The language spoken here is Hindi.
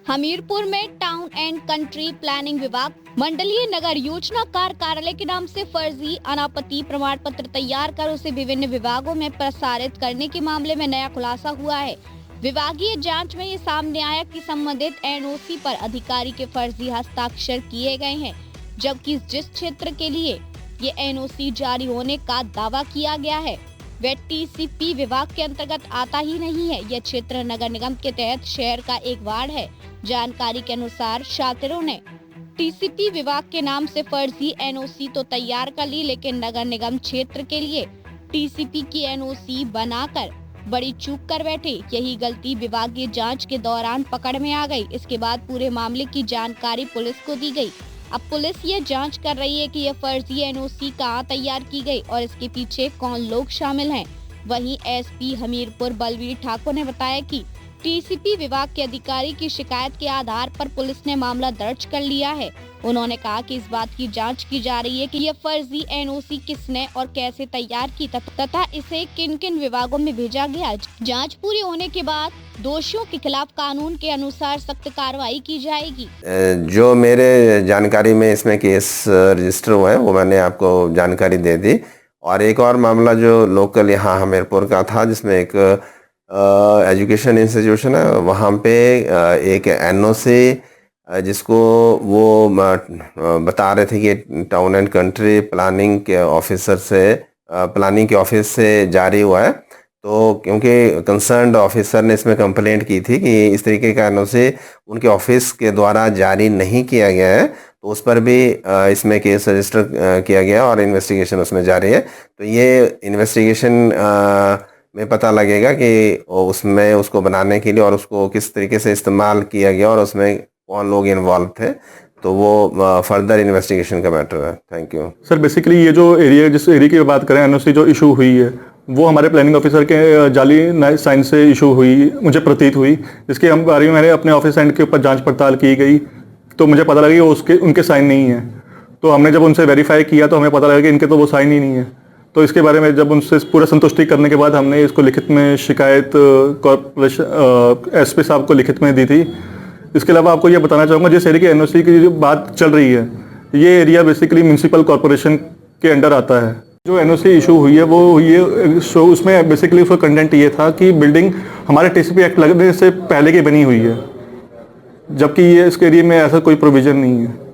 हमीरपुर में टाउन एंड कंट्री प्लानिंग विभाग मंडलीय नगर योजनाकार कार्यालय के नाम से फर्जी अनापत्ति प्रमाण पत्र तैयार कर उसे विभिन्न विभागों में प्रसारित करने के मामले में नया खुलासा हुआ है। विभागीय जांच में ये सामने आया कि संबंधित एनओसी पर अधिकारी के फर्जी हस्ताक्षर किए गए हैं, जबकि जिस क्षेत्र के लिए ये एनओसी जारी होने का दावा किया गया है वह टीसीपी विभाग के अंतर्गत आता ही नहीं है। यह क्षेत्र नगर निगम के तहत शहर का एक वार्ड है। जानकारी के अनुसार शातिरों ने टीसीपी विभाग के नाम से फर्जी एनओसी तो तैयार कर ली, लेकिन नगर निगम क्षेत्र के लिए टीसीपी की एनओसी बनाकर बड़ी चूक कर बैठे। यही गलती विभागीय जांच के दौरान पकड़ में आ गई। इसके बाद पूरे मामले की जानकारी पुलिस को दी गई। अब पुलिस ये जांच कर रही है कि यह फर्जी एनओसी कहां तैयार की गई और इसके पीछे कौन लोग शामिल हैं। वहीं एसपी हमीरपुर बलवीर ठाकुर ने बताया कि टीसीपी विभाग के अधिकारी की शिकायत के आधार पर पुलिस ने मामला दर्ज कर लिया है। उन्होंने कहा कि इस बात की जांच की जा रही है कि यह फर्जी एनओसी किसने और कैसे तैयार की तथा इसे किन किन विभागों में भेजा गया। जांच पूरी होने के बाद दोषियों के खिलाफ कानून के अनुसार सख्त कार्रवाई की जाएगी। जो मेरे जानकारी में इसमें केस रजिस्टर हुआ है वो मैंने आपको जानकारी दे दी। और एक और मामला जो लोकल यहाँ हमीरपुर का था, जिसमें एक एजुकेशन इंस्टीट्यूशन है, वहाँ पे एक एनओसी जिसको वो बता रहे थे कि टाउन एंड कंट्री प्लानिंग के ऑफिस से जारी हुआ है। तो क्योंकि कंसर्न्ड ऑफिसर ने इसमें कंप्लेंट की थी कि इस तरीके का एनओसी उनके ऑफिस के द्वारा जारी नहीं किया गया है, तो उस पर भी इसमें केस रजिस्टर किया गया और इन्वेस्टिगेशन उसमें जारी है। तो ये इन्वेस्टिगेशन में पता लगेगा कि उसमें उसको बनाने के लिए और उसको किस तरीके से इस्तेमाल किया गया और उसमें कौन लोग इन्वॉल्व थे, तो वो फर्दर इन्वेस्टिगेशन का मैटर है। Thank you sir. बेसिकली ये जो एरिया, जिस एरिया की बात करें, एनओसी जो इशू हुई है वो हमारे प्लानिंग ऑफिसर के जाली साइन से इशू हुई, मुझे प्रतीत हुई, जिसके हम बारे में मैंने अपने ऑफिस एंड के ऊपर जांच पड़ताल की गई, तो मुझे पता लगा कि उनके साइन नहीं है। तो हमने जब उनसे वेरीफाई किया तो हमें पता लगा कि इनके तो वो साइन ही नहीं है। तो इसके बारे में जब उनसे पूरा संतुष्टि करने के बाद हमने इसको लिखित में शिकायत कॉर्पोरेशन एसपी साहब को लिखित में दी थी। इसके अलावा आपको ये बताना चाहूँगा, जिस एरिया की एनओसी की जो बात चल रही है, ये एरिया बेसिकली म्यूनसिपल कॉर्पोरेशन के अंडर आता है। जो एनओसी इशू हुई है वो ये उसमें बेसिकली उसका कंटेंट ये था कि बिल्डिंग हमारे टीसीपी एक्ट लगने से पहले की बनी हुई है, जबकि ये इस एरिया में ऐसा कोई प्रोविजन नहीं है।